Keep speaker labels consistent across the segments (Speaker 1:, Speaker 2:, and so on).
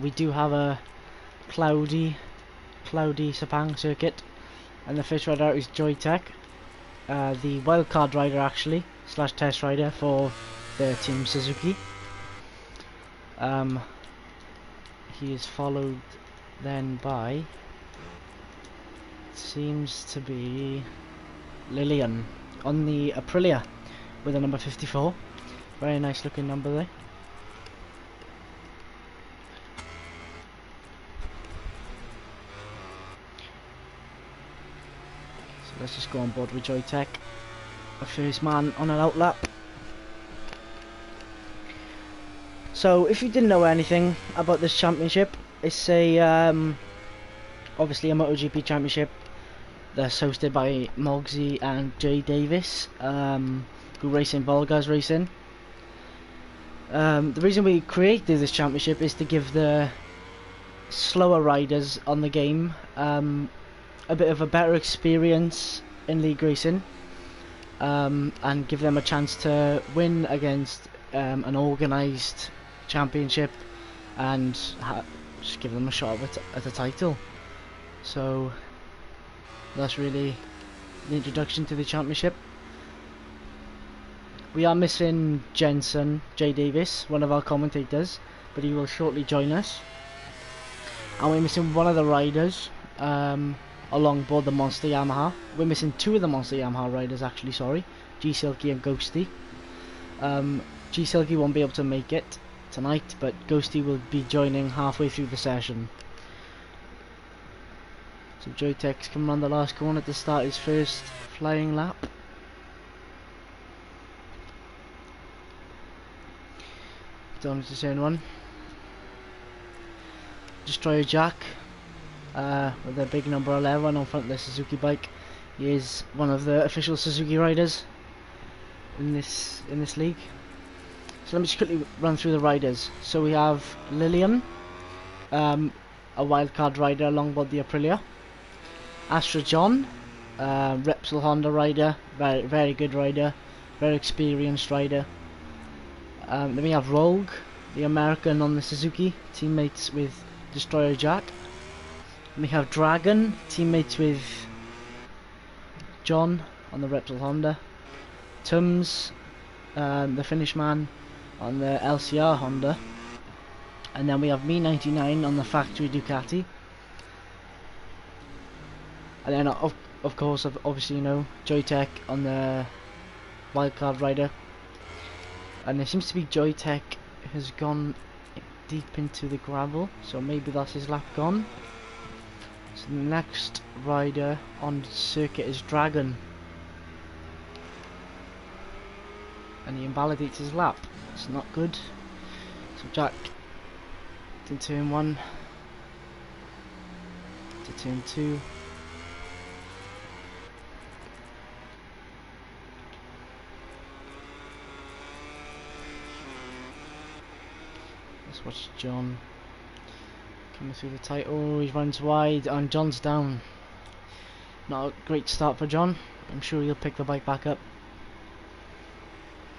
Speaker 1: We do have a cloudy Sepang circuit, and the first rider is Joytech, the wildcard rider actually, slash test rider for the Team Suzuki. He is followed then by, seems to be Lillian on the Aprilia with a number 54. Very nice looking number there. So let's just go on board with Joytech. A first man on an outlap. So if you didn't know anything about this championship, it's a obviously a MotoGP championship that's hosted by Mogsy and Jay Davis, who race in Volgas Racing. The reason we created this championship is to give the slower riders on the game a bit of a better experience in league racing, and give them a chance to win against an organised championship, and just give them a shot at the title. So that's really the introduction to the championship. We are missing Jensen, Jay Davis, one of our commentators, but he will shortly join us. And we're missing one of the riders along board the Monster Yamaha. We're missing two of the Monster Yamaha riders actually, sorry, G Silky and Ghosty. G Silky won't be able to make it tonight, but Ghosty will be joining halfway through the session. So Joytech's coming on the last corner to start his first flying lap. Down to turn one. Destroyer Jack with a big number 11 on front of the Suzuki bike. He is one of the official Suzuki riders in this league. So let me just quickly run through the riders. So we have Lillian, a wildcard rider along board the Aprilia. Astra John, Repsol Honda rider, very good rider, very experienced rider. Then we have Rogue, the American on the Suzuki, teammates with Destroyer Jack. And we have Dragon, teammates with John on the Repsol Honda. Tums, the Finnish man on the LCR Honda. And then we have Me99 on the factory Ducati. And then of course, obviously, you know, Joytech on the wildcard rider. And it seems to be Joytech has gone deep into the gravel, so maybe that's his lap gone. So the next rider on the circuit is Dragon, and he invalidates his lap. It's not good. So Jack to turn 1 to turn 2. Let's watch John coming through the tight. Oh, he runs wide and John's down. Not a great start for John. I'm sure he'll pick the bike back up.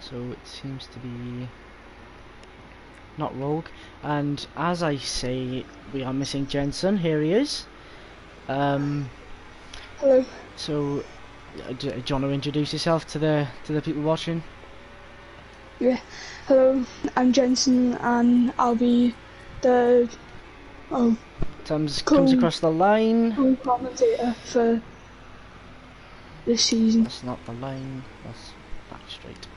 Speaker 1: So it seems to be not Rogue. And as I say, we are missing Jensen. Here he is.
Speaker 2: Hello.
Speaker 1: So, do you want to introduce yourself to the people watching?
Speaker 2: Yeah. Hello, I'm Jensen, and I'll be the
Speaker 1: Tums comes across the line.
Speaker 2: commentator for this season.
Speaker 1: That's not the line. That's back straight.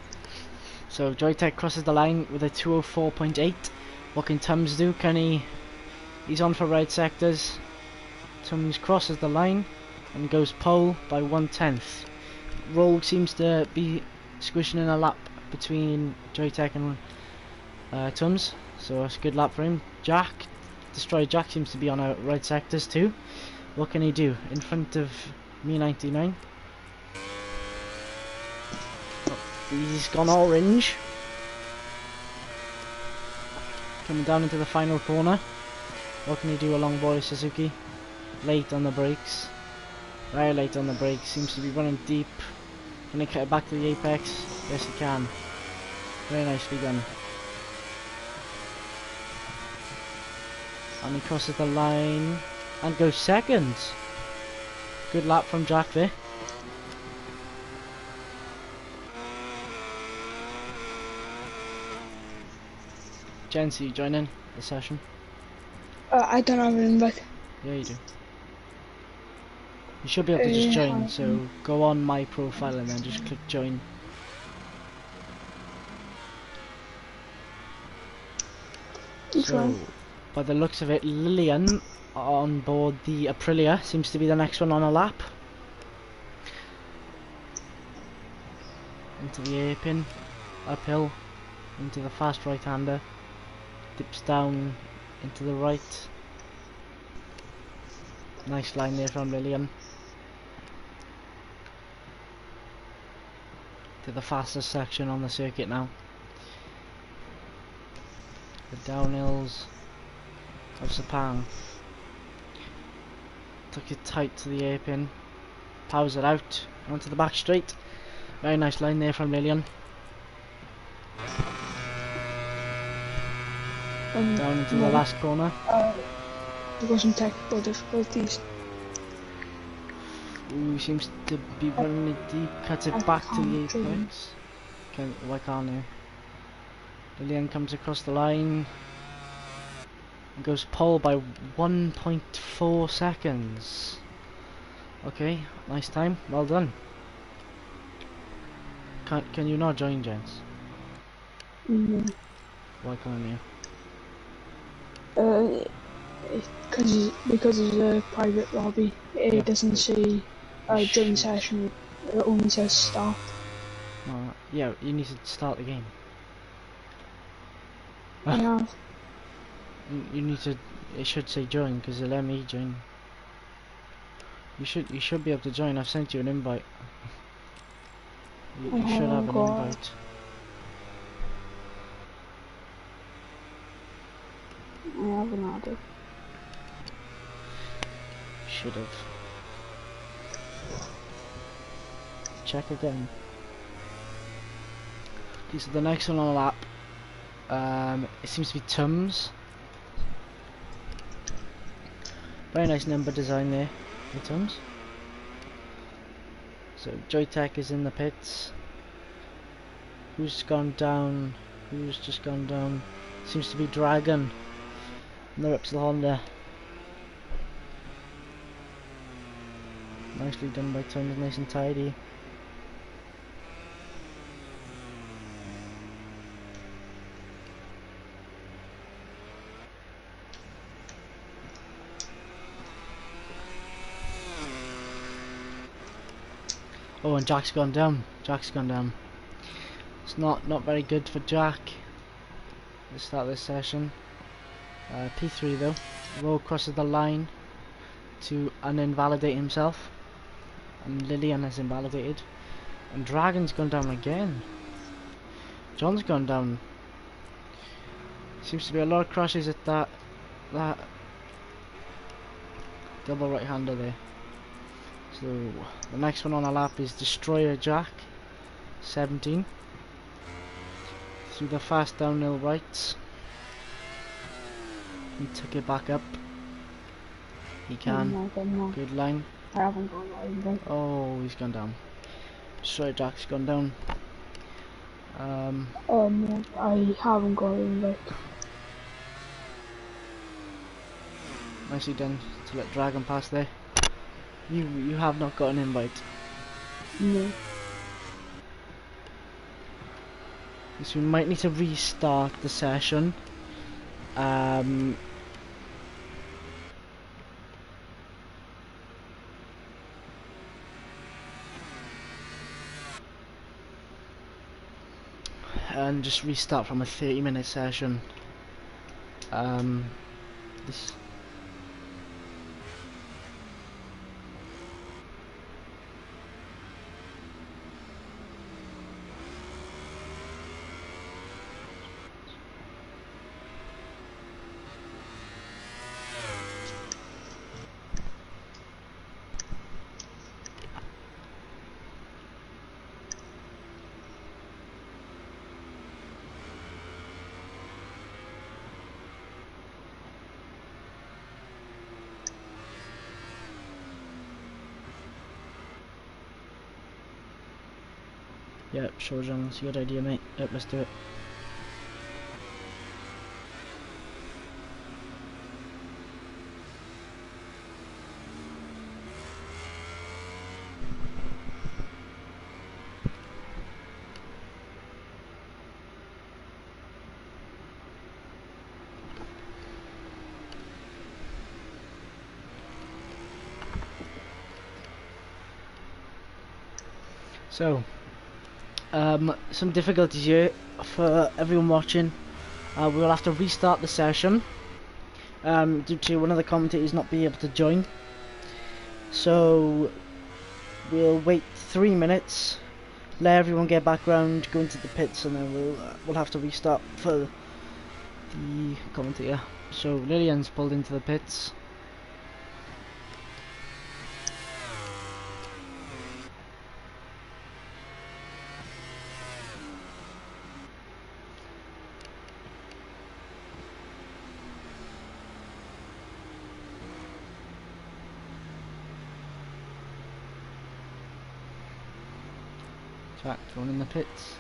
Speaker 1: So Joytech crosses the line with a 204.8. What can Tums do? Can he? He's on for red sectors. Tums crosses the line and goes pole by 1/10. Rogue seems to be squishing in a lap between Joytech and Tums, so it's a good lap for him. Jack, Destroyer Jack, seems to be on red sectors too. What can he do in front of Me99? Oh, he's gone orange. Coming down into the final corner. What can he do along board Suzuki? Late on the brakes. Very late on the brakes. Seems to be running deep. Can he cut it back to the apex? Yes, he can. Very nicely done. And he crosses the line and goes second. Good lap from Jack there. Jens, are you joining the session?
Speaker 2: I don't have an invite.
Speaker 1: Yeah, you do. You should be able to just join,
Speaker 2: I
Speaker 1: so go on my profile and then just click join. So, by the looks of it, Lillian on board the Aprilia seems to be the next one on a lap. Into the hairpin, uphill, into the fast right-hander, dips down into the right. Nice line there from Lillian. To the fastest section on the circuit now. The downhills of Sepang. Took it tight to the hairpin. Powers it out onto the back straight. Very nice line there from Lillian. Down into the last corner.
Speaker 2: There was some technical difficulties.
Speaker 1: Ooh, seems to be running it deep. Cuts it back to the apex. Why can't you? Lillian comes across the line. And goes pole by 1.4 seconds. Okay, nice time. Well done. Can you not join, gents?
Speaker 2: No.
Speaker 1: Why can't you?
Speaker 2: Because it's a private lobby, it doesn't say join session, it only says start.
Speaker 1: Yeah, you need to start the game.
Speaker 2: I have.
Speaker 1: You need to. It should say join because it'll let me join. You should be able to join. I've sent you an invite. You should have an invite.
Speaker 2: I haven't had it.
Speaker 1: Should have. Check again. Okay, so the next one on the lap, it seems to be Tums. Very nice number design there, the Tums. So Joytech is in the pits. Who's gone down? Who's just gone down? Seems to be Dragon. And they're up to the Honda. Nicely done by Tums, nice and tidy. Oh, and Jack's gone down. Jack's gone down. It's not very good for Jack. Let's start this session. P3 though. Rowe crosses the line to uninvalidate himself. And Lillian has invalidated. And Dragon's gone down again. John's gone down. Seems to be a lot of crashes at that double right-hander there. So the next one on our lap is Destroyer Jack, 17. Through the fast downhill rights. He took it back up. He can. Good line.
Speaker 2: I haven't gone line.
Speaker 1: Oh, he's gone down. Destroyer Jack's gone down.
Speaker 2: No, I haven't got an invite.
Speaker 1: Nicely done to let Dragon pass there. You have not got an invite.
Speaker 2: No.
Speaker 1: So we might need to restart the session. And just restart from a 30-minute session. This. Yep, sure, John. That's a good idea, mate. Yep, let's do it. So, some difficulties here for everyone watching. We'll have to restart the session due to one of the commentators not being able to join. So, we'll wait 3 minutes, let everyone get back round, go into the pits, and then we'll have to restart for the commentator. So, Lillian's pulled into the pits. Jack thrown in the pits.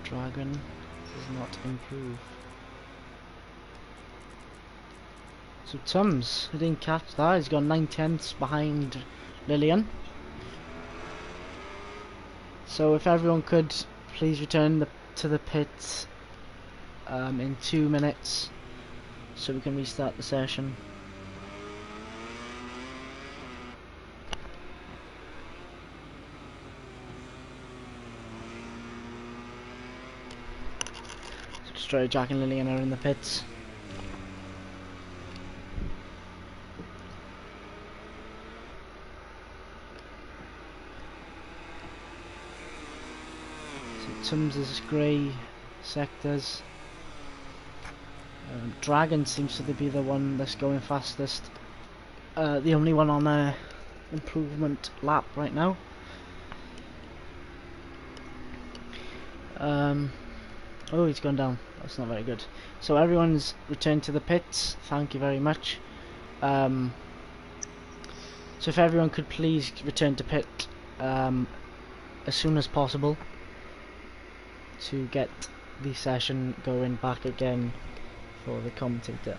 Speaker 1: Dragon does not improve. So Tums, I didn't catch that. He's got 9/10 behind Lillian. So if everyone could please return to the pits in 2 minutes, so we can restart the session. So Destroyer Jack and Lillian are in the pits. So Tums' grey sectors. Dragon seems to be the one that's going fastest. The only one on a improvement lap right now. Oh, he's gone down. That's not very good. So everyone's returned to the pits. Thank you very much. So if everyone could please return to pit as soon as possible to get the session going back again for the commentator.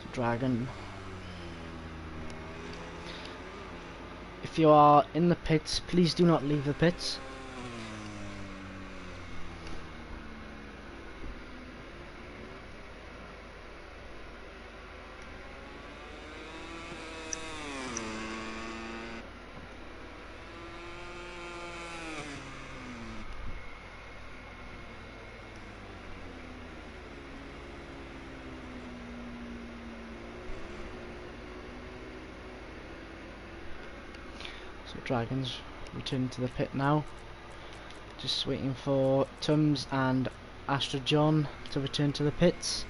Speaker 1: So Dragon. If you are in the pits, please do not leave the pits. So Dragon's returning to the pit now. Just waiting for Tums and Astra John to return to the pits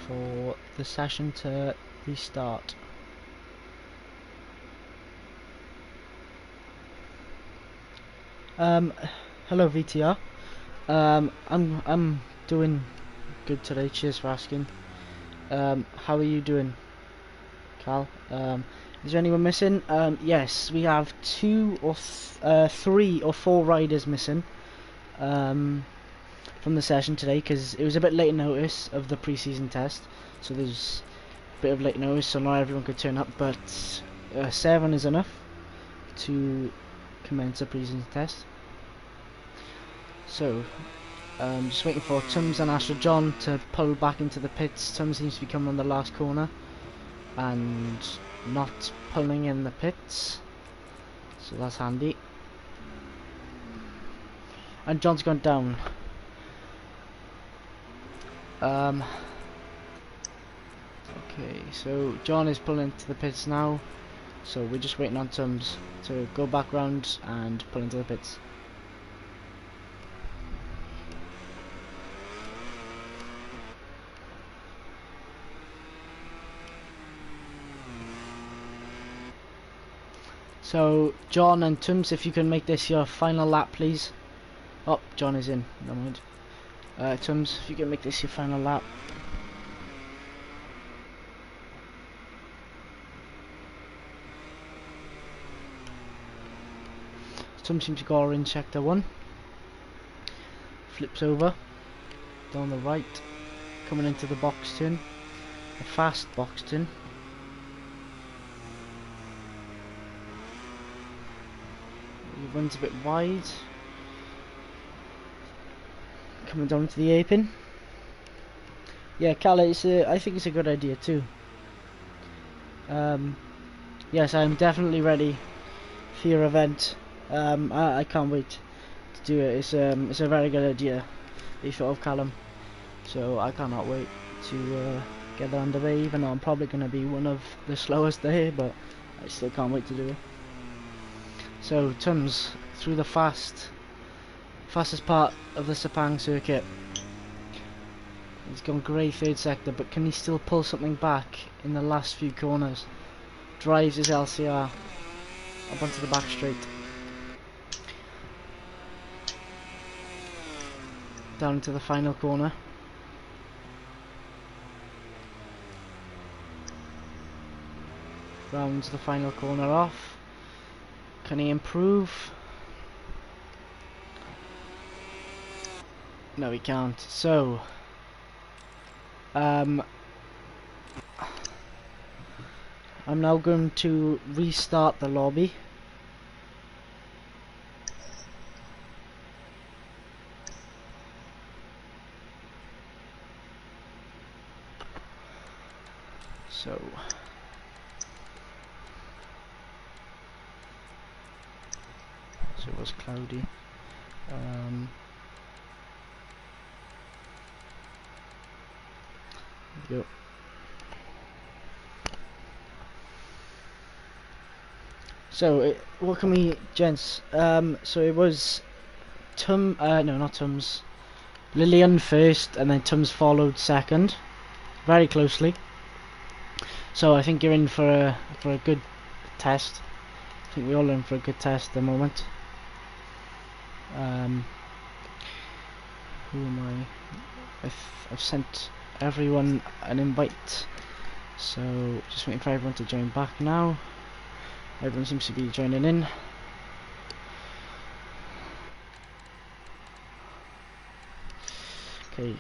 Speaker 1: for the session to restart. Hello VTR. I'm doing good today. Cheers for asking. How are you doing, Cal? Is there anyone missing? Yes, we have 3 or 4 riders missing from the session today because it was a bit late notice of the pre-season test, so there's a bit of late notice, so not everyone could turn up, but 7 is enough to commence a pre-season test. So just waiting for Tums and Astra John to pull back into the pits. Tums seems to be coming on the last corner and not pulling in the pits, so that's handy. And John's gone down. Okay, so John is pulling into the pits now, so we're just waiting on Tums to go back round and pull into the pits. So John and Tums, if you can make this your final lap, please. Oh, John is in. Never mind. Tums, if you can make this your final lap. Tums seems to go in sector 1. Flips over down the right, coming into the box turn. A fast box turn. He runs a bit wide. Coming down to the A-pin. Yeah, Cal, I think it's a good idea too. Yes, I'm definitely ready for your event. I can't wait to do it. It's a very good idea that you thought of, Callum. So I cannot wait to get that underway, even though I'm probably going to be one of the slowest there, but I still can't wait to do it. So Tums through the fastest part of the Sepang circuit. He's gone grey third sector, but can he still pull something back in the last few corners? Drives his LCR up onto the back straight. Down into the final corner. Rounds the final corner off. Can he improve? No, he can't. So I'm now going to restart the lobby. So it was cloudy. Yep. So what can we, gents? So it was no, not Tums. Lillian first, and then Tums followed second, very closely. So I think you're in for a good test. I think we're all in for a good test at the moment. Who am I? I've sent everyone an invite, so just waiting for everyone to join back now. Everyone seems to be joining in. Okay.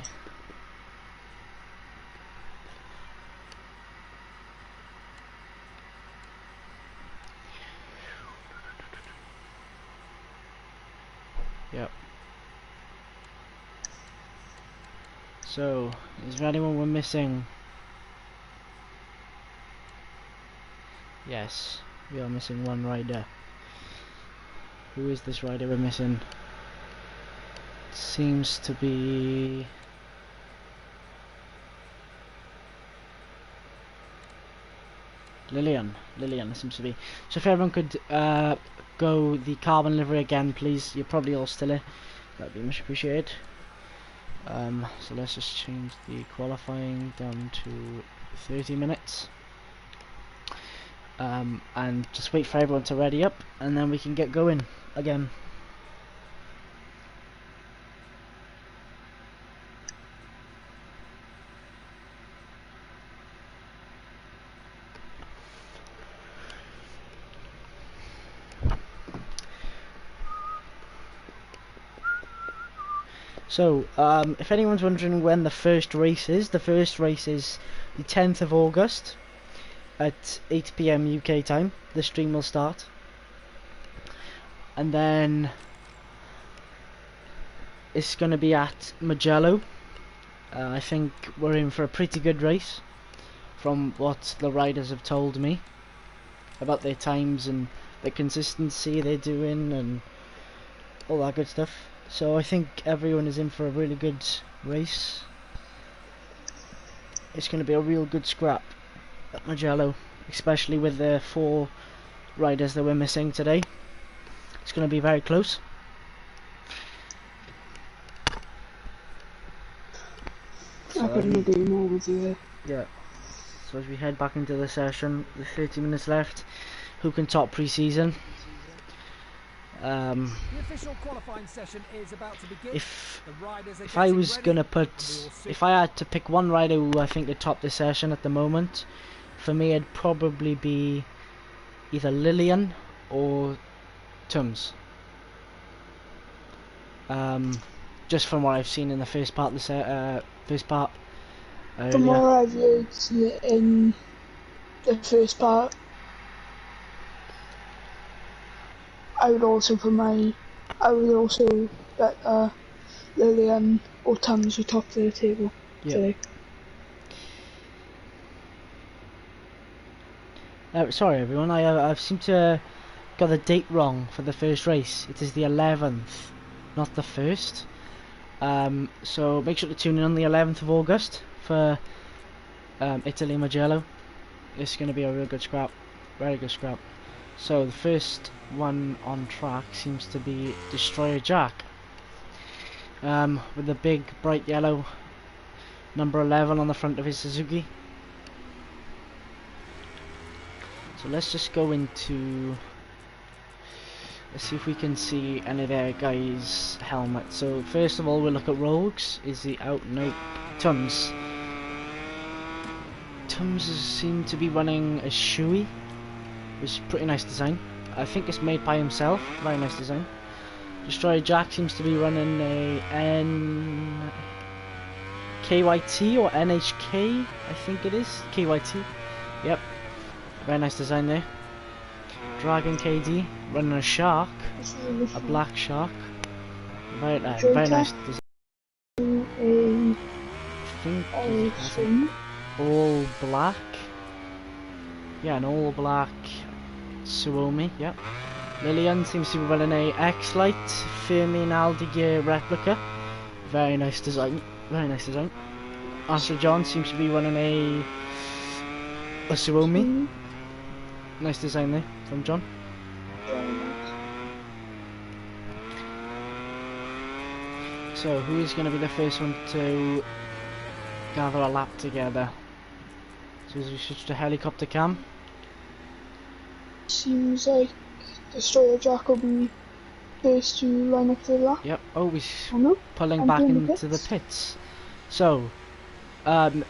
Speaker 1: Yep. So, is there anyone we're missing? Yes, we are missing one rider. Who is this rider we're missing? Seems to be Lillian. Lillian, it seems to be. So if everyone could go the carbon livery again, please. You're probably all still here. That'd be much appreciated. So let's just change the qualifying down to 30 minutes. And just wait for everyone to ready up, and then we can get going again. So, if anyone's wondering when the first race is the 10th of August at 8 PM UK time. The stream will start, and then it's going to be at Mugello. I think we're in for a pretty good race from what the riders have told me about their times and the consistency they're doing and all that good stuff. So I think everyone is in for a really good race. It's going to be a real good scrap at Mugello, especially with the 4 riders that we're missing today. It's going to be very close.
Speaker 2: I couldn't agree more with you there.
Speaker 1: Yeah. So as we head back into the session, with 30 minutes left, who can top pre-season.
Speaker 3: The official qualifying session is about to begin.
Speaker 1: If I was gonna if I had to pick one rider who I think could top this session at the moment, for me it'd probably be either Lillian or Tums. Just from what I've seen in the first part of the first part.
Speaker 2: From what I've used in the first part, I would also bet Lillian or Tums were top of the table today.
Speaker 1: Sorry everyone, I've seemed to got the date wrong for the first race. It is the 11th, not the 1st. So make sure to tune in on the 11th of August for Italy Mugello. It's going to be a real good scrap, very good scrap. So the first one on track seems to be Destroyer Jack, with the big bright yellow number 11 on the front of his Suzuki. So let's just go into, let's see if we can see any of their guys' helmets. So first of all we'll look at Rogues. Is he out? Nope. Tums seem to be running a Shui, which is pretty nice design. I think it's made by himself, very nice design. Destroyer Jack seems to be running a KYT or NHK, I think it is. KYT, yep. Very nice design there. Dragon KD running a shark, a black shark. Very nice design. I think all black. Yeah, an all black Suomi. Yep. Lillian seems to be running a X-Lite Firmin replica. Very nice design. Very nice design. Astro John seems to be running a Suomi. Nice design there from John. So who is going to be the first one to gather a lap together? So as we switch to helicopter cam.
Speaker 2: Seems like Destroyer Jack will be first to line up for the lap.
Speaker 1: Yep. Oh, he's pulling back into the pits. So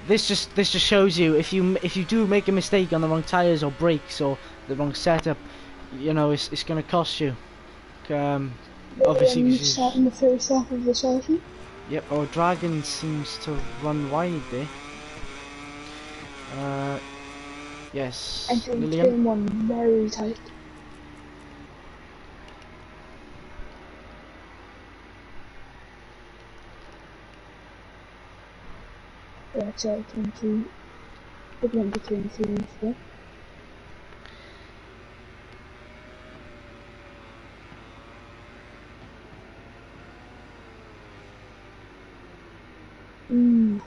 Speaker 1: this just shows you if you do make a mistake on the wrong tires or brakes or the wrong setup, you know it's going to cost you. Obviously,
Speaker 2: starting the first lap of the session.
Speaker 1: Yep. Oh, Dragon seems to run wide there. Yes.
Speaker 2: Entering turn 1 very tight. That's out turn 2. Good one to turn 3 instead.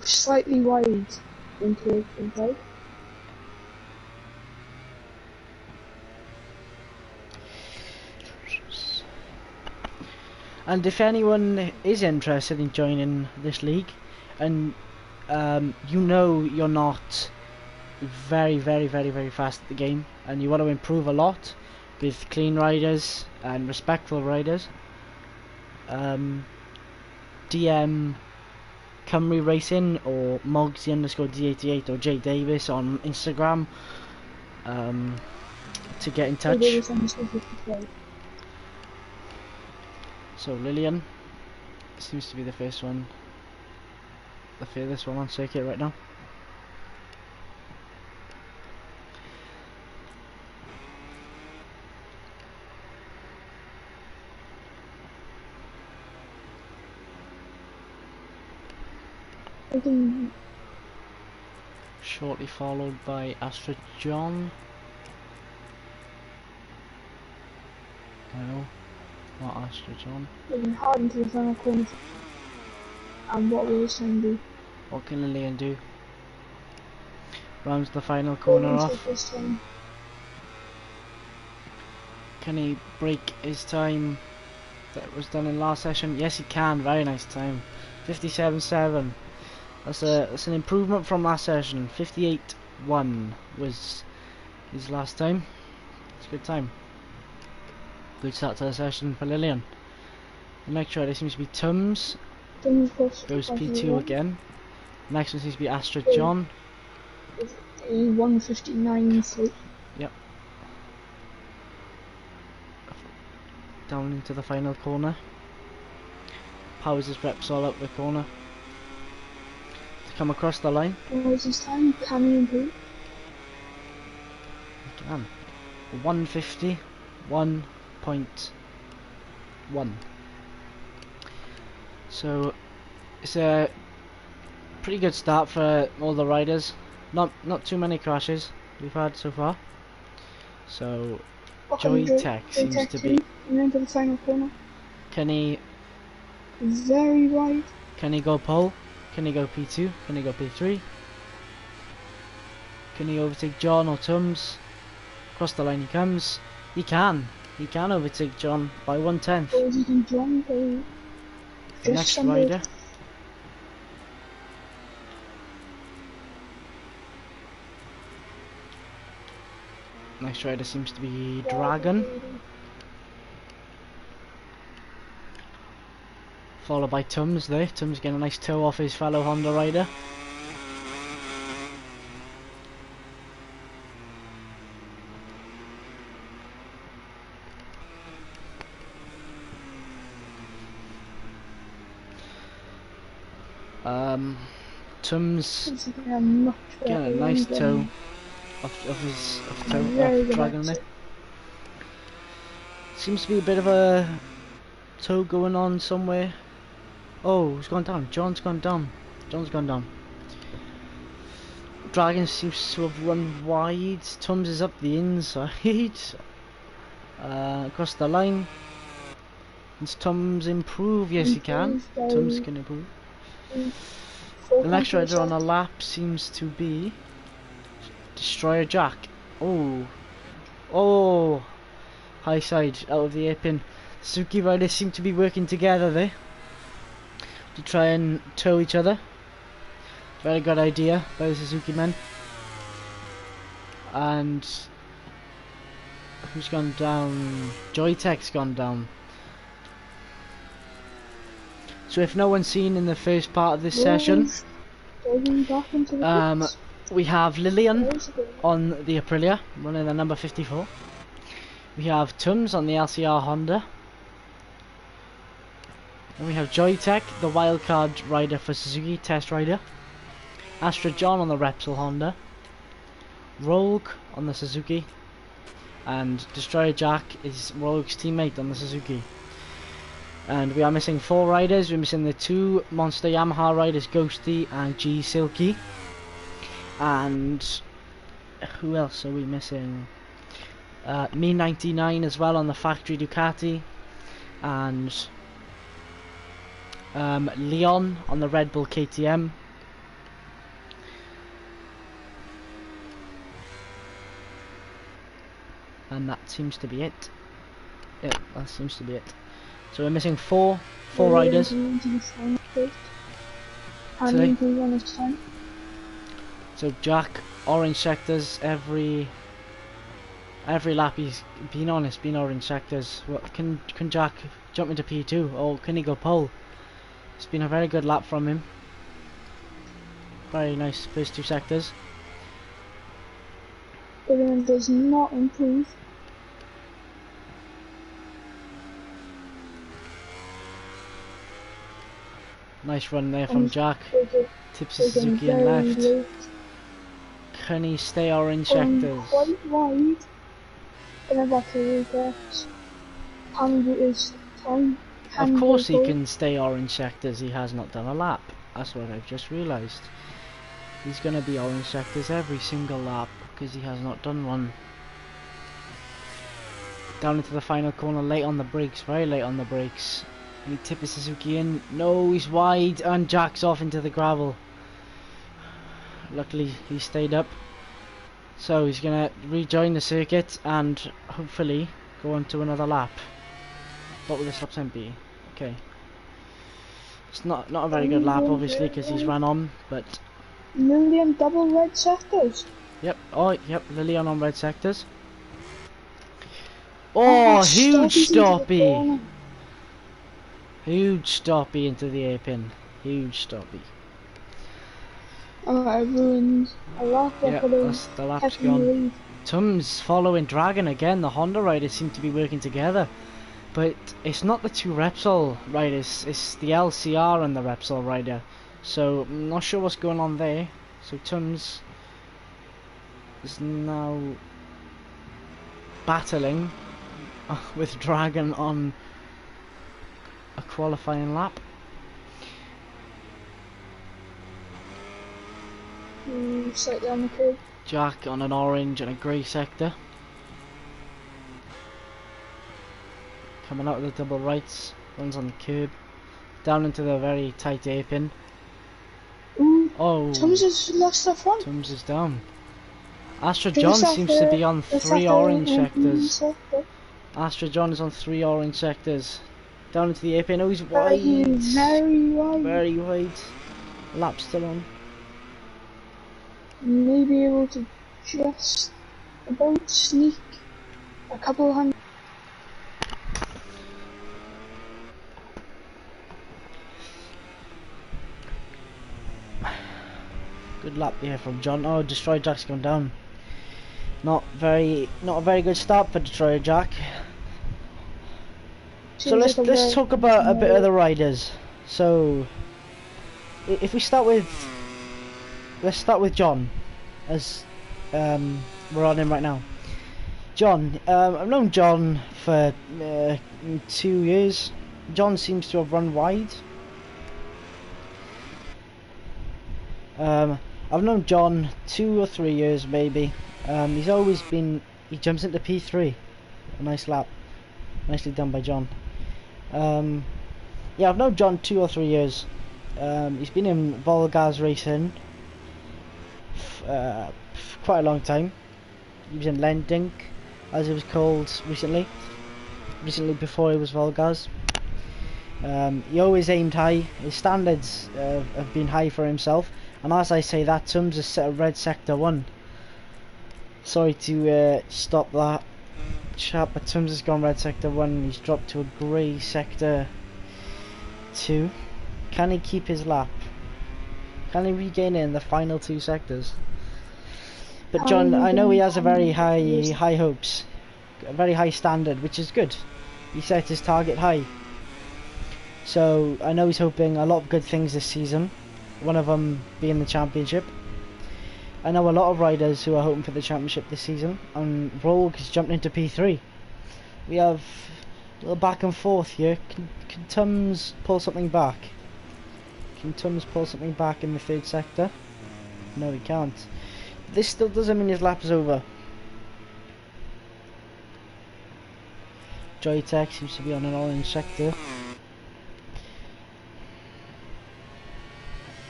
Speaker 2: Slightly wide into turn 5.
Speaker 1: And if anyone is interested in joining this league, and you know you're not very fast at the game, and you want to improve a lot with clean riders and respectful riders, DM Cymru Racing or Mogsy_D88 or J Davis on Instagram to get in touch. So Lillian seems to be the first one, the furthest one on circuit right now. Shortly followed by Astro John. No, not Astro John.
Speaker 2: Looking hard into the final corner. And what will Lillian do?
Speaker 1: What can Lillian do? Rounds the final corner off. Can he break his time that was done in last session? Yes, he can. Very nice time. 57.7. That's an improvement from last session. 58.1 was his last time. It's a good time. Good start to the session for Lillian. The next rider seems to be Tums.
Speaker 2: Then of course,
Speaker 1: Goes P2 again. Next one seems to be Astra
Speaker 2: Yeah.
Speaker 1: John.
Speaker 2: A 159 sleep.
Speaker 1: Yep. Down into the final corner. Powers his reps all up the corner. To come across the line.
Speaker 2: What was his time? Can he improve?
Speaker 1: He can. 151.1. So it's a pretty good start for all the riders. Not too many crashes we've had so far. So Joy Tech seems to be.
Speaker 2: And into the final corner.
Speaker 1: Can he
Speaker 2: Very wide.
Speaker 1: go pole? Can he go P2? Can he go P3? Can he overtake John or Tums? Across the line he comes. He can. He can overtake John by 1/10.
Speaker 2: Or is he can John go
Speaker 1: The
Speaker 2: just
Speaker 1: next
Speaker 2: under.
Speaker 1: rider. Next rider seems to be Dragon. Followed by Tums there. Tums getting a nice toe off his fellow Honda rider. Tums getting a nice toe of Dragon there. Seems to be a bit of a toe going on somewhere. Oh, he's gone down. John's gone down. John's gone down. Dragon seems to have run wide. Tums is up the inside. Across the line. Does Tums improve? Yes, he can. Tums can improve. The next rider on a lap seems to be Destroyer Jack. Oh. Oh. High side out of the airpin. Suzuki riders seem to be working together there to try and tow each other. Very good idea by the Suzuki men. And who's gone down? Joytech's gone down. So if no one's seen in the first part of this session, we have Lillian on the Aprilia running the number 54. We have Tums on the LCR Honda. And we have Joytech, the wildcard rider for Suzuki, test rider. Astra John on the Repsol Honda. Rogue on the Suzuki. And Destroyer Jack is Rogue's teammate on the Suzuki. And we are missing 4 riders. We're missing the 2 Monster Yamaha riders, Ghosty and G Silky. And who else are we missing? Me 99 as well on the factory Ducati. And Leon on the Red Bull KTM. And that seems to be it. Yeah, that seems to be it. So we're missing four riders. So Jack, orange sectors every lap he's been on. It's been orange sectors. Well, can Jack jump into P2 or can he go pole? It's been a very good lap from him. Very nice first 2 sectors.
Speaker 2: Everyone does not improve.
Speaker 1: Nice run there from Jack. Tips Suzuki in left. Can he stay orange sectors?
Speaker 2: Quite wide. And back to regrets. And it is time.
Speaker 1: Of course he can stay orange sectors. He has not done a lap. That's what I've just realised. He's going to be orange sectors every single lap because he has not done one. Down into the final corner, late on the brakes, very late on the brakes. And he tipped Suzuki in. No, he's wide and Jack's off into the gravel. Luckily he stayed up. So he's going to rejoin the circuit and hopefully go on to another lap. What will this lap time be? Okay. It's not a very good lap obviously because he's run on, but...
Speaker 2: Lillian double red sectors.
Speaker 1: Yep, oh yep, Lillian on red sectors. Oh, huge
Speaker 2: Stoppy's into the
Speaker 1: stoppy!
Speaker 2: corner.
Speaker 1: Huge stoppy into the A-pin. Huge stoppy.
Speaker 2: Oh, I ruined a lap. I
Speaker 1: Yeah,
Speaker 2: could have
Speaker 1: that's the lap's
Speaker 2: kept in the
Speaker 1: gone.
Speaker 2: lead.
Speaker 1: Tums following Dragon again. The Honda riders seem to be working together. But it's not the two Repsol riders, it's the LCR and the Repsol rider. So I'm not sure what's going on there. So Tums is now battling with Dragon on a qualifying lap.
Speaker 2: Slightly on the curb.
Speaker 1: Jack on an orange and a grey sector. Coming out of the double rights, runs on the curb, down into the very tight A-pin.
Speaker 2: Ooh,
Speaker 1: Oh,
Speaker 2: Tums has lost the front.
Speaker 1: Tums is down. Astra
Speaker 2: Just
Speaker 1: John
Speaker 2: off
Speaker 1: seems
Speaker 2: the-
Speaker 1: to be on
Speaker 2: just
Speaker 1: 3
Speaker 2: off the
Speaker 1: orange
Speaker 2: open
Speaker 1: sectors.
Speaker 2: sector.
Speaker 1: Astra John is on 3 orange sectors. Down into the A-pin. Oh, he's
Speaker 2: Very,
Speaker 1: wide.
Speaker 2: very wide.
Speaker 1: Very wide. Lap still on.
Speaker 2: May be able to just about sneak a couple hundred.
Speaker 1: Good lap here from John. Oh, Destroyer Jack's gone down. Not a very good start for Destroyer Jack. So let's talk about a bit of the riders. So if we start with, let's start with John, as we're on him right now. John, I've known John for 2 years. John seems to have run wide. I've known John 2 or 3 years maybe. He's always been, he jumps into P3. A nice lap. Nicely done by John. Yeah, I've known John 2 or 3 years. He's been in Volgas racing quite a long time. He was in Lendink, as it was called recently before it was Volgas. He always aimed high. His standards have been high for himself, and as I say that, Tums has set a red sector 1. Sorry to stop that chat, but Tums has gone red sector 1. He's dropped to a grey sector 2. Can he keep his lap? Can he regain it in the final 2 sectors? But John, I know he has a very high hopes, a very high standard, which is good. He set his target high. So I know he's hoping a lot of good things this season, one of them being the championship. I know a lot of riders who are hoping for the championship this season, and Rogue has jumped into P3. We have a little back and forth here. Can Tums pull something back? Can Tums pull something back in the 3rd sector? No, he can't. This still doesn't mean his lap is over. Joytech seems to be on an orange sector.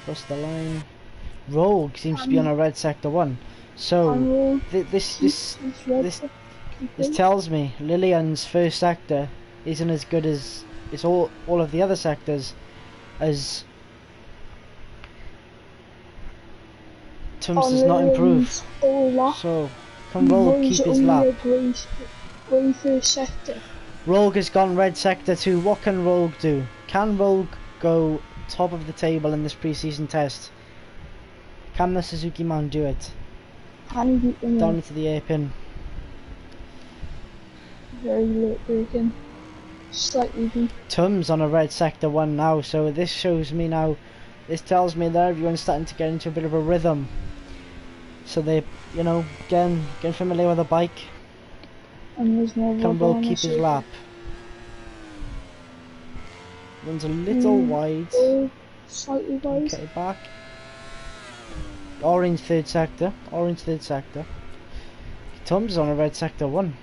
Speaker 1: Across the line. Rogue seems to be on a red sector 1. So this tells me Lillian's 1st sector isn't as good as all of the other sectors, as Tums does not improve. So can Rogue keep his lap? Rogue has gone red sector 2. What can Rogue do? Can Rogue go top of the table in this pre-season test? Can the Suzuki man do it?
Speaker 2: Can he beat them?
Speaker 1: Down into the A-pin.
Speaker 2: Very late braking. Slightly deep.
Speaker 1: Tums on a red sector 1 now, so this shows me now, this tells me that everyone's starting to get into a bit of a rhythm. So they, you know, getting familiar with the bike.
Speaker 2: And there's no
Speaker 1: Can Rogue keep his lap? Runs a little wide.
Speaker 2: Slightly wide.
Speaker 1: Get it back. Orange 3rd sector. Orange 3rd sector. Tums on a red sector 1.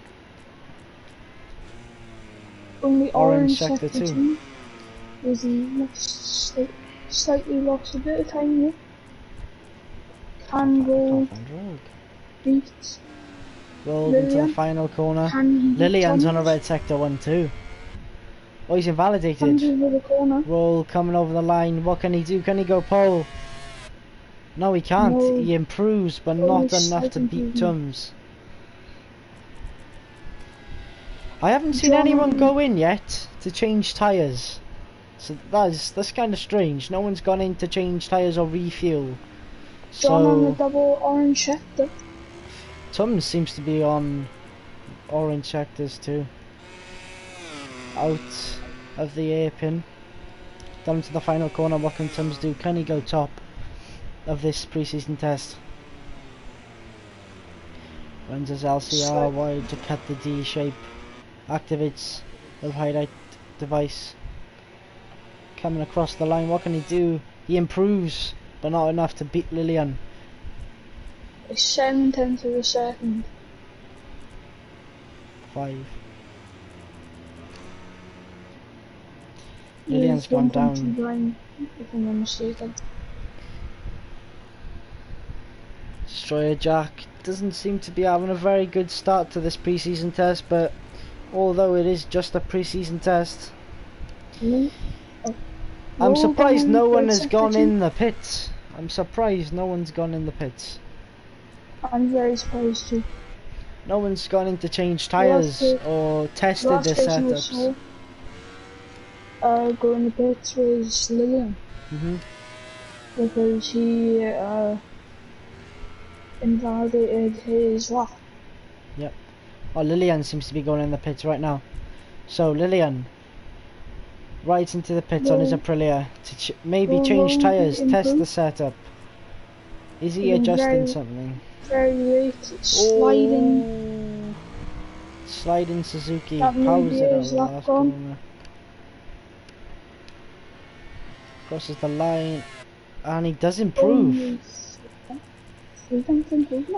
Speaker 2: Only
Speaker 1: Orange
Speaker 2: orange
Speaker 1: sector
Speaker 2: sector
Speaker 1: 2.
Speaker 2: 2. Was he slightly lost a bit of time here. Can Rogue beat
Speaker 1: Rolled into the final corner. Lillian's on a red sector 1 too. Oh, he's invalidated. Roll coming over the line. What can he do? Can he go pole? No, he can't.
Speaker 2: No.
Speaker 1: He improves, but not enough to beat Tums. I haven't seen
Speaker 2: John,
Speaker 1: anyone go in yet to change tyres. So that's kind of strange. No one's gone in to change tyres or refuel.
Speaker 2: John on the
Speaker 1: So
Speaker 2: double orange sector.
Speaker 1: Tums seems to be on orange sectors too. Out of the airpin. Down to the final corner. What can Tums do? Can he go top of this pre-season test? Runs his LCR wide to cut the D shape. Activates the highlight device. Coming across the line. What can he do? He improves, but not enough to beat Lillian.
Speaker 2: It's 7/10 of a second.
Speaker 1: 5. Lillian's gone down.
Speaker 2: Blind, if I'm not mistaken.
Speaker 1: Destroyer Jack doesn't seem to be having a very good start to this pre-season test, but although it is just a pre-season test, I'm surprised no one has gone in the pits. I'm surprised no one's gone in the pits.
Speaker 2: I'm very surprised too.
Speaker 1: No one's gone in to change tyres or tested the setups.
Speaker 2: Going in the pits was Lillian. Because he invalidated his lap.
Speaker 1: Yep. Oh, Lillian seems to be going in the pits right now. So Lillian rides into the pits on his Aprilia to maybe change tyres, test the setup. Is he adjusting something?
Speaker 2: Very late, sliding.
Speaker 1: Sliding Suzuki.
Speaker 2: That
Speaker 1: Powers it over the
Speaker 2: lap
Speaker 1: last
Speaker 2: gone.
Speaker 1: corner. Crosses the line, and he does improve.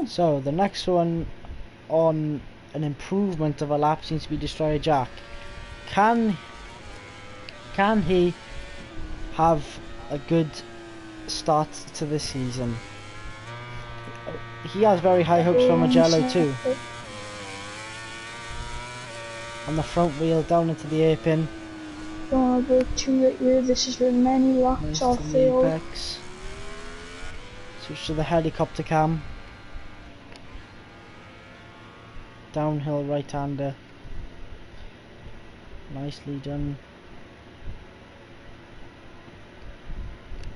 Speaker 1: So the next one on an improvement of a lap seems to be Destroyer Jack. Can he have a good start to this season? He has very high hopes for Magello too. On the front wheel down into the airpin.
Speaker 2: About 2 right here. This is where many laps are failed.
Speaker 1: Switch to the helicopter cam. Downhill right-hander. Nicely done.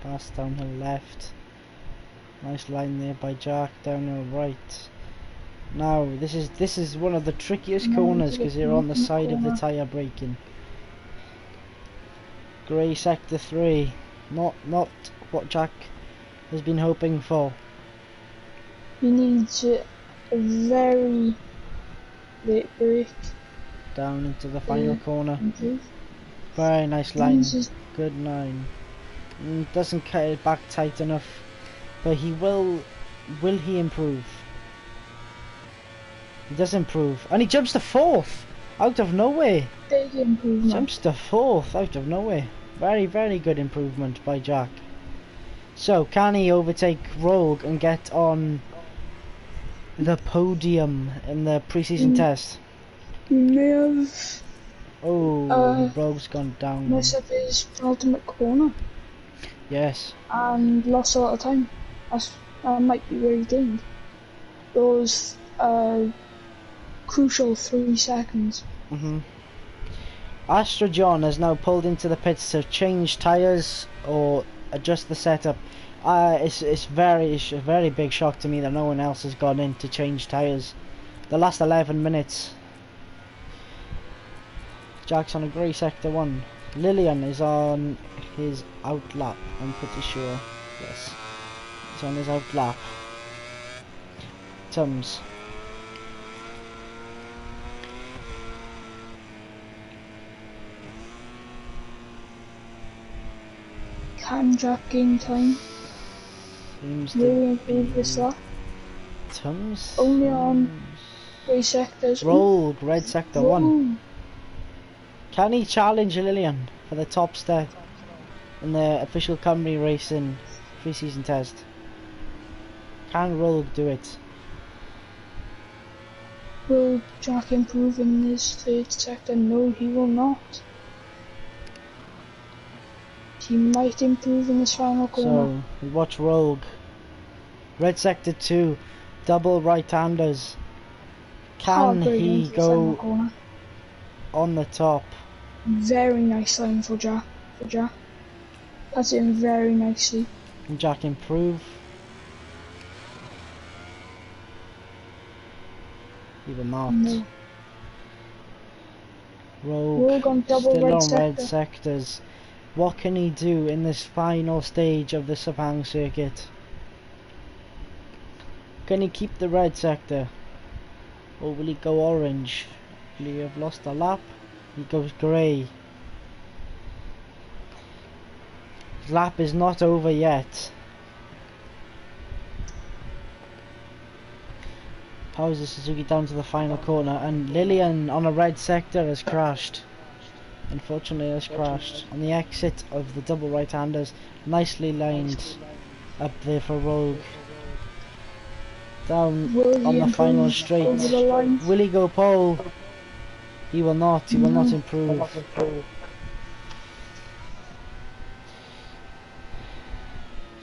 Speaker 1: Pass downhill left. Nice line there by Jack. Downhill right. Now this is one of the trickiest corners because they're on the side of the tyre braking. Grey sector 3. Not what Jack has been hoping for.
Speaker 2: He needs a very late brake.
Speaker 1: Down into the final corner. Very nice line. Good 9. Doesn't cut it back tight enough, but he will he improve? He does improve, and he jumps to 4th out of nowhere.
Speaker 2: Big improvement.
Speaker 1: Jumps to 4th out of nowhere. Very, very good improvement by Jack. So can he overtake Rogue and get on the podium in the pre-season test?
Speaker 2: He may have
Speaker 1: Rogue's gone down.
Speaker 2: messed up his penultimate corner.
Speaker 1: Yes.
Speaker 2: And lost a lot of time. That might be where he gained. Those crucial 3 seconds.
Speaker 1: Astra John has now pulled into the pits to change tyres or adjust the setup. It's a very big shock to me that no one else has gone in to change tyres. The last 11 minutes. Jack's on a grey sector 1. Lillian is on his out lap, I'm pretty sure. Yes. He's on his out lap. Tums.
Speaker 2: Can Jack gain time?
Speaker 1: Seems
Speaker 2: Really improve this lap.
Speaker 1: Tums.
Speaker 2: Only on grey sectors.
Speaker 1: Rogue, red sector 1. Can he challenge Lillian for the top step in the official Cymru racing pre-season test? Can Rogue do it?
Speaker 2: Will Jack improve in this 3rd sector? No, he will not. He might improve in this final corner.
Speaker 1: So, we watch Rogue. Red sector 2, double right-handers. Can he go on the top.
Speaker 2: Very nice line for Jack. That's in very nicely.
Speaker 1: Can Jack improve? He will not.
Speaker 2: No.
Speaker 1: Rogue
Speaker 2: on double
Speaker 1: still
Speaker 2: red
Speaker 1: on
Speaker 2: sector.
Speaker 1: red sectors. What can he do in this final stage of the Sepang circuit? Can he keep the red sector? Or will he go orange? Will he have lost a lap? He goes grey. His lap is not over yet. Powers the Suzuki down to the final corner, and Lillian on a red sector has crashed. Unfortunately has crashed on the exit of the double right-handers. Nicely lined up there for Rogue. Down on the final straight. Will he go pole? He will not. He will not improve.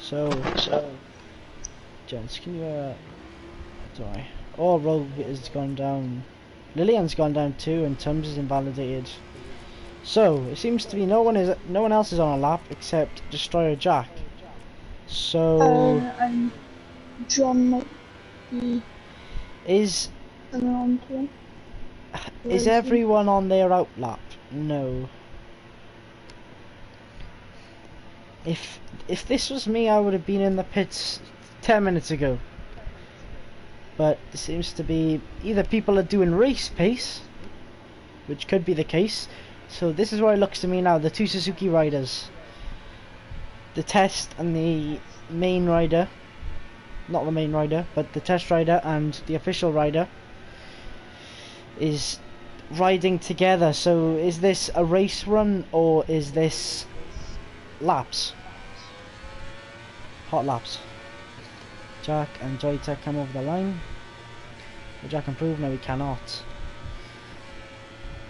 Speaker 1: So, gents, can you sorry. Oh, Rogue has gone down. Lillian's gone down too, and Tums is invalidated. So it seems to be no one else is on a lap except Destroyer Jack. So
Speaker 2: and John might be
Speaker 1: is
Speaker 2: on to him.
Speaker 1: Is everyone on their out lap? No. If this was me, I would have been in the pits 10 minutes ago. But it seems to be either people are doing race pace, which could be the case. So this is where it looks to me now, the two Suzuki riders. The test and the main rider. Not the main rider, but the test rider and the official rider is riding together. So is this a race run or is this laps? Hot laps. Jack and Joytech come over the line. Will Jack improve? No, he cannot.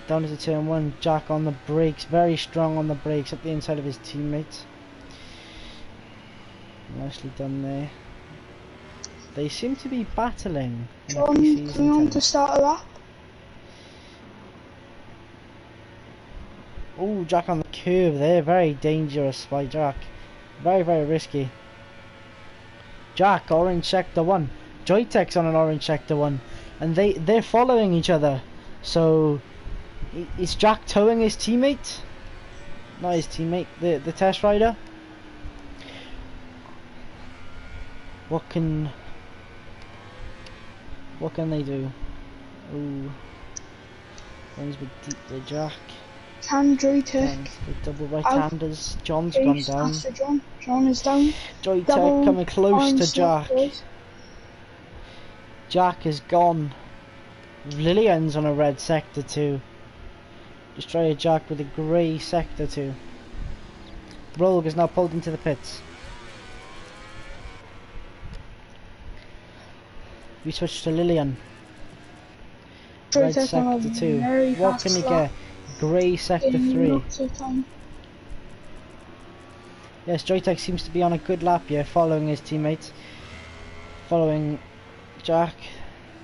Speaker 1: Down to turn one, Jack on the brakes, very strong on the brakes, up the inside of his teammate. Nicely done there. They seem to be battling in
Speaker 2: John, coming on to start a lap.
Speaker 1: Oh, Jack on the curve there, very dangerous by Jack. Very, very risky. Jack, orange sector 1. Joytech's on an orange sector 1. And they're following each other. So is Jack towing his teammate? Not his teammate, the test rider. What can they do? Ooh. One's with Jack.
Speaker 2: Can Joytech?
Speaker 1: The double right-handers. John's gone down.
Speaker 2: John is down.
Speaker 1: Joytech coming close to Jack. Jack is gone. Lillian's on a red sector 2. Destroyer Jack with a grey sector 2. Rogue is now pulled into the pits. We switch to Lillian. Red sector 2. What can he get? Grey sector 3. Yes, Joytech seems to be on a good lap here, following his teammates. Following Jack.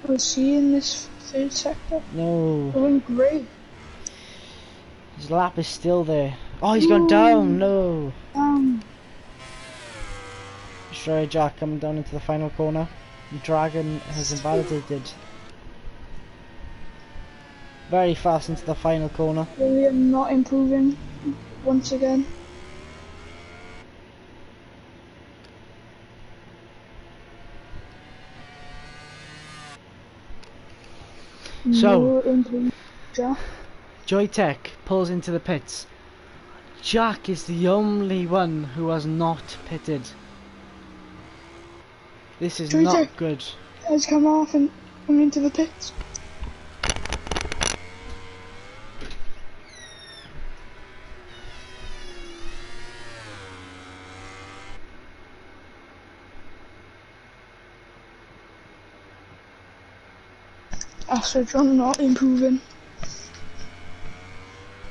Speaker 2: Was he in this third sector?
Speaker 1: No.
Speaker 2: Going grey.
Speaker 1: His lap is still there. Oh, he's gone down. No. Destroyer Jack coming down into the final corner. Dragon has invalidated. Very fast into the final corner.
Speaker 2: William not improving once again.
Speaker 1: So,
Speaker 2: Jack.
Speaker 1: Joytech pulls into the pits. Jack is the only one who has not pitted. This is not good.
Speaker 2: Has come off and come into the pits. After John not improving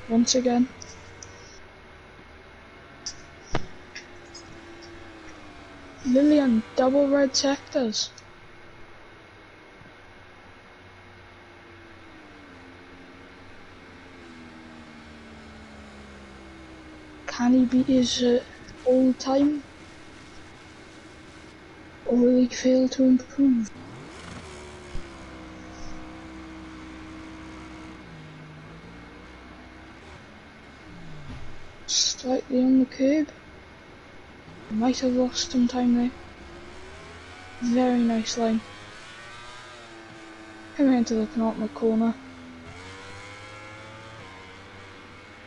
Speaker 2: once again. Lillian, double red sectors. Can he beat his old time? Or will he fail to improve? Slightly on the curb. Might have lost some time there. Very nice line. Coming into the penultimate corner.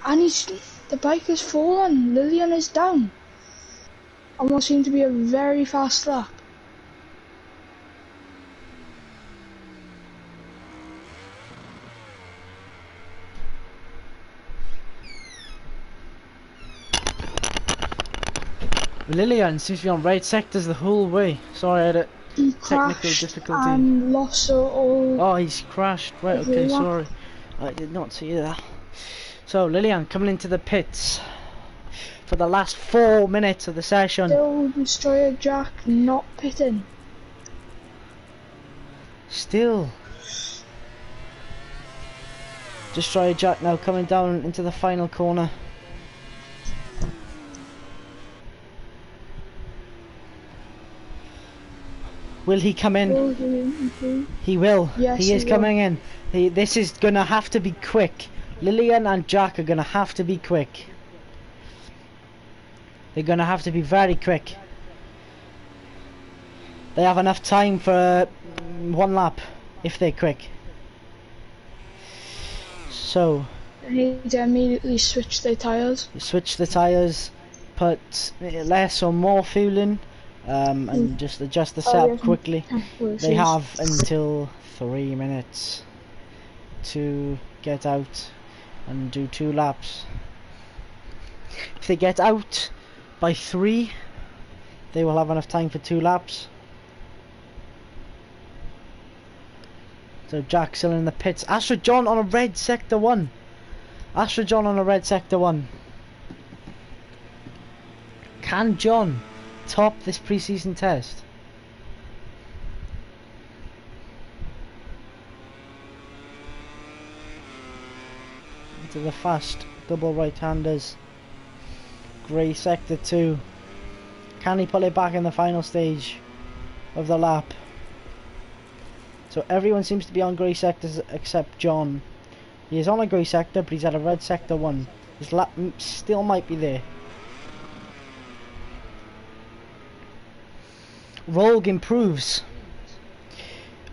Speaker 2: And the bike has fallen. Lillian is down. And what seemed to be a very fast lap.
Speaker 1: Lillian seems to be on right sectors the whole way. Sorry, I had a
Speaker 2: He
Speaker 1: technical
Speaker 2: crashed
Speaker 1: difficulty.
Speaker 2: and lost all.
Speaker 1: Oh, he's crashed. Right, okay, sorry. I did not see that. So, Lillian coming into the pits for the last 4 minutes of the session.
Speaker 2: Still Destroyer Jack not pitting.
Speaker 1: Still. Destroyer Jack now coming down into the final corner. Will he come in?
Speaker 2: Will he improve?
Speaker 1: He will.
Speaker 2: Yes,
Speaker 1: he is
Speaker 2: will.
Speaker 1: coming in. This is gonna have to be quick. Lillian and Jack are gonna have to be quick. They're gonna have to be very quick. They have enough time for 1 lap if they're quick. So
Speaker 2: They need to immediately switch their tyres.
Speaker 1: switch the tyres, put less or more fuel in, and just adjust the setup quickly. They have until 3 minutes to get out and do 2 laps. If they get out by 3, they will have enough time for 2 laps. So Jack still in the pits. Astra John on a red sector 1. Astra John on a red sector 1. Can John top this pre-season test? Into the fast double right-handers. Grey sector 2. Can he pull it back in the final stage of the lap? So everyone seems to be on grey sectors except John. He is on a grey sector, but he's at a red sector 1. His lap still might be there. Rogue improves.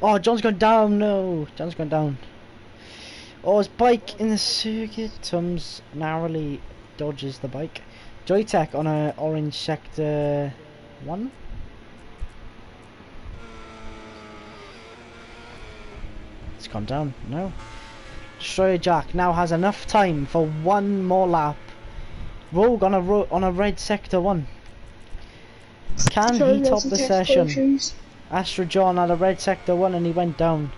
Speaker 1: Oh, John's gone down. No, John's gone down. Oh, his bike in the circuit. Tums narrowly dodges the bike. Joytech on a orange sector 1. It's gone down. No. Destroyer Jack now has enough time for 1 more lap. Rogue on a red sector 1. Can he top the session? Astra John had a red sector 1 and he went down.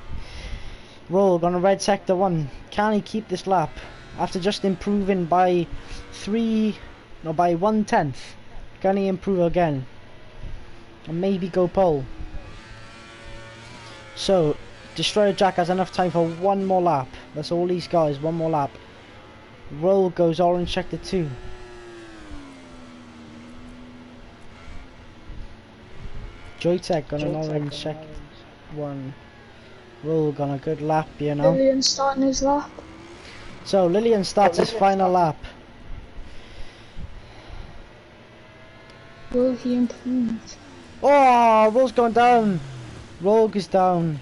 Speaker 1: Rogue on a red sector 1. Can he keep this lap after just improving by 1/10? Can he improve again and maybe go pole? So Destroyer Jack has enough time for 1 more lap. That's all these guys, 1 more lap. Roll goes orange sector 2. Joytech on an orange sector 1. Roll on a good lap, you know.
Speaker 2: Lillian starting his lap.
Speaker 1: So Lillian starts his final lap.
Speaker 2: Will he improve?
Speaker 1: Oh, Roll's gone down. Rogue is down.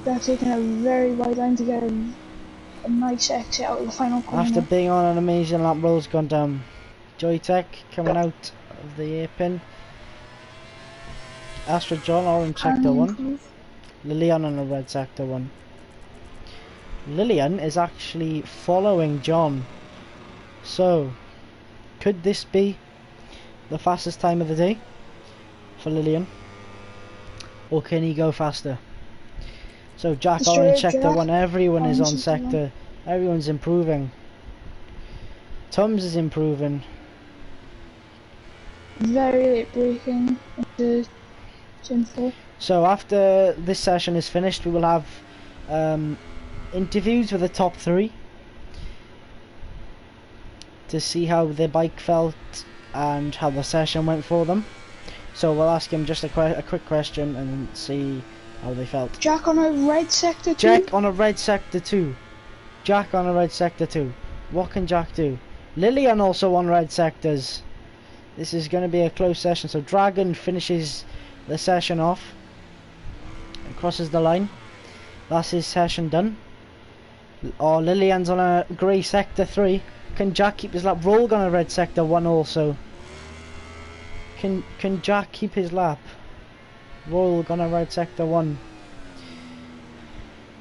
Speaker 2: They're taking a very wide line to get a nice exit out of the final corner.
Speaker 1: After being on an amazing lap, Roll's gone down. Joytech coming out of the airpin. Astra John orange sector 1. Lillian on a red sector 1. Lillian is actually following John. So, could this be the fastest time of the day for Lillian? Or can he go faster? So Jack orange sector 1, everyone is on sector. Everyone's improving. Tums is improving.
Speaker 2: Very late braking into Gen 4.
Speaker 1: So after this session is finished, we will have interviews with the top 3. to see how their bike felt and how the session went for them. So we'll ask him just a quick question and see how they felt.
Speaker 2: Jack on a red sector 2.
Speaker 1: Jack on a red sector 2. Jack on a red sector 2. What can Jack do? Lillian also on red sectors. This is going to be a close session. So Dragon finishes the session off and crosses the line. That's his session done. Oh, Lillian's on a grey sector 3. Can Jack keep his lap? Rogue on a red sector 1 also. Can Jack keep his lap? Rogue on a red sector 1.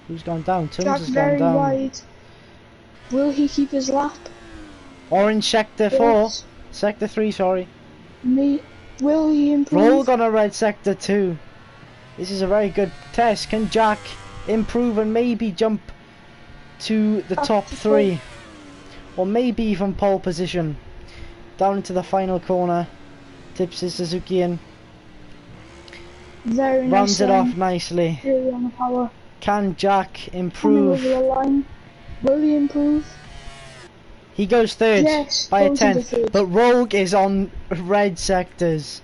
Speaker 1: Who's gone down? Tums
Speaker 2: Jack
Speaker 1: has gone
Speaker 2: very
Speaker 1: down.
Speaker 2: wide. Will he keep his lap?
Speaker 1: Orange sector 4.
Speaker 2: Yes.
Speaker 1: Sector 3, sorry.
Speaker 2: Will he improve?
Speaker 1: Rogue on a red sector 2. This is a very good test. Can Jack improve and maybe jump to the top 3? Or maybe even pole position. Down into the final corner. Tips his Suzuki in.
Speaker 2: Very nice.
Speaker 1: Rounds it off nicely.
Speaker 2: Really on the power.
Speaker 1: Can Jack
Speaker 2: Coming
Speaker 1: improve?
Speaker 2: over the line. Will he improve?
Speaker 1: He goes third
Speaker 2: Yes,
Speaker 1: by a
Speaker 2: goes into
Speaker 1: tenth.
Speaker 2: third.
Speaker 1: But Rogue is on red sectors.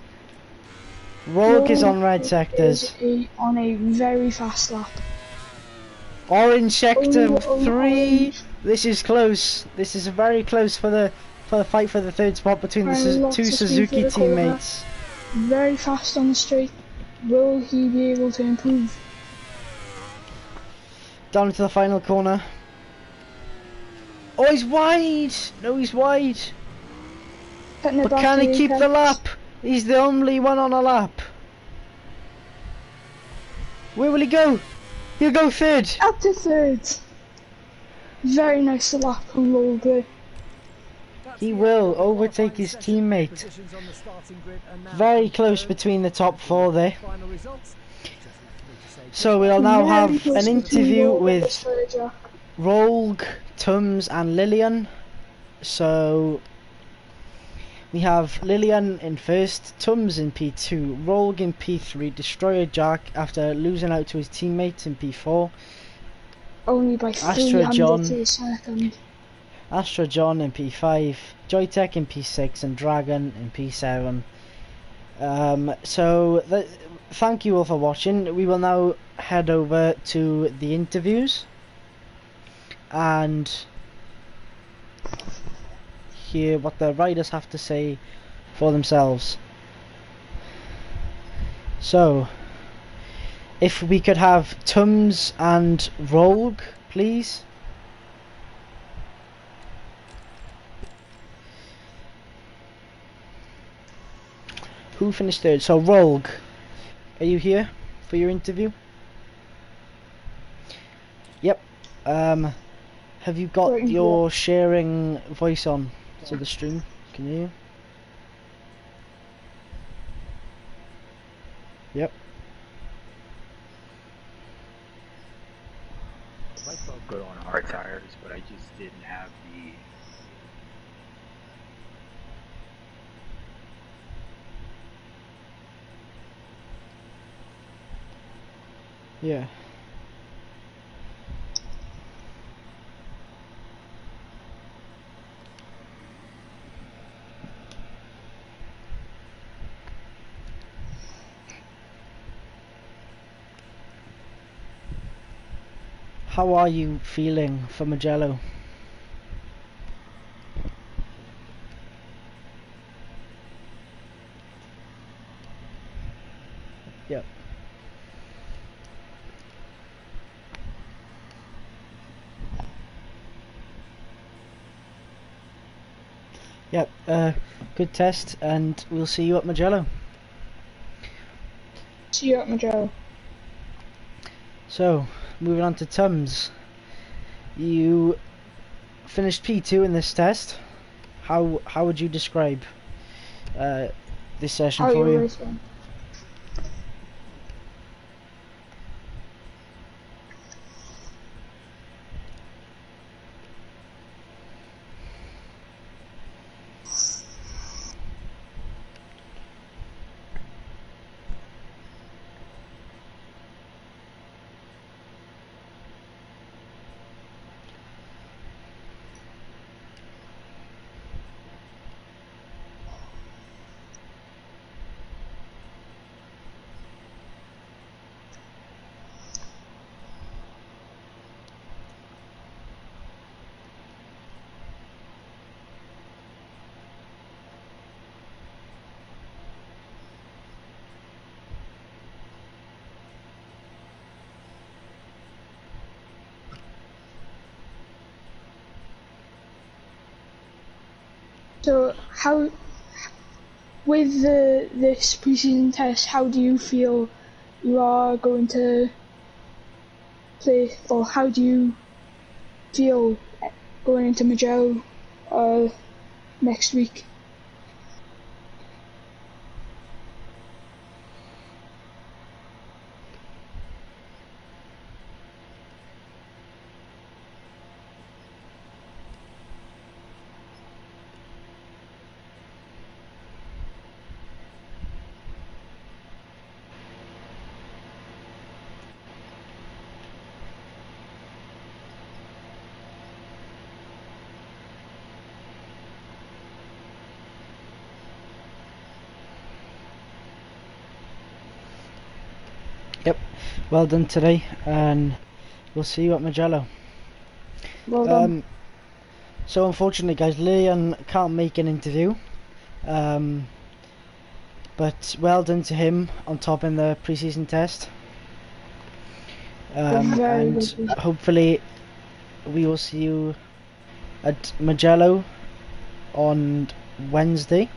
Speaker 1: Rogue is on red sectors.
Speaker 2: On a very fast lap.
Speaker 1: Orange sector
Speaker 2: Oh,
Speaker 1: 3.
Speaker 2: orange.
Speaker 1: This is close. This is very close for the fight for the third spot between the
Speaker 2: Lots
Speaker 1: two
Speaker 2: of speed
Speaker 1: Suzuki
Speaker 2: for the corner.
Speaker 1: teammates.
Speaker 2: Very fast on the straight. Will he be able to improve?
Speaker 1: Down into the final corner. Oh, he's wide! No, he's wide.
Speaker 2: Putting it
Speaker 1: But
Speaker 2: back
Speaker 1: can
Speaker 2: to
Speaker 1: he keep the
Speaker 2: apex.
Speaker 1: lap? He's the only one on a lap. Where will he go? He'll go third.
Speaker 2: Up to third. Very nice lap from Rogue.
Speaker 1: He will overtake his teammate. Very close between the top 4 there. So we'll now have an interview with Rogue, Tums and Lillian. So we have Lillian in first, Tums in P2, Rogue in P3, Destroyer Jack after losing out to his teammates in P4,
Speaker 2: Only by
Speaker 1: Astra John.
Speaker 2: 300 to a second.
Speaker 1: Astra John in P5, Joytech in P6 and Dragon in P7. Thank you all for watching. We will now head over to the interviews and hear what the riders have to say for themselves. So, if we could have Tums and Rogue, please. Who finished third? So Rogue, are you here for your interview? Yep. Have you got your sharing voice on to the stream? Can you? Yep.
Speaker 4: I felt good on hard tires, but I just didn't have the
Speaker 1: Yeah. How are you feeling for Magello? Yep. Yep, good test, and we'll see you at Magello.
Speaker 2: See you at Magello.
Speaker 1: So, moving on to Tums. You finished P2 in this test. How would you describe this session for you?
Speaker 2: So how, with this preseason test, how do you feel you are going to play, or how do you feel going into Magello next week?
Speaker 1: Yep, well done today, and we'll see you at Magello.
Speaker 2: Well done.
Speaker 1: So unfortunately, guys, Leon can't make an interview, but well done to him on top in the pre-season test,
Speaker 2: Very
Speaker 1: and
Speaker 2: good.
Speaker 1: hopefully we will see you at Magello on Thursday,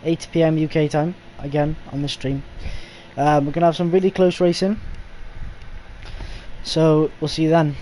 Speaker 1: 8 PM UK time, again on the stream. We're gonna have some really close racing, so we'll see you then.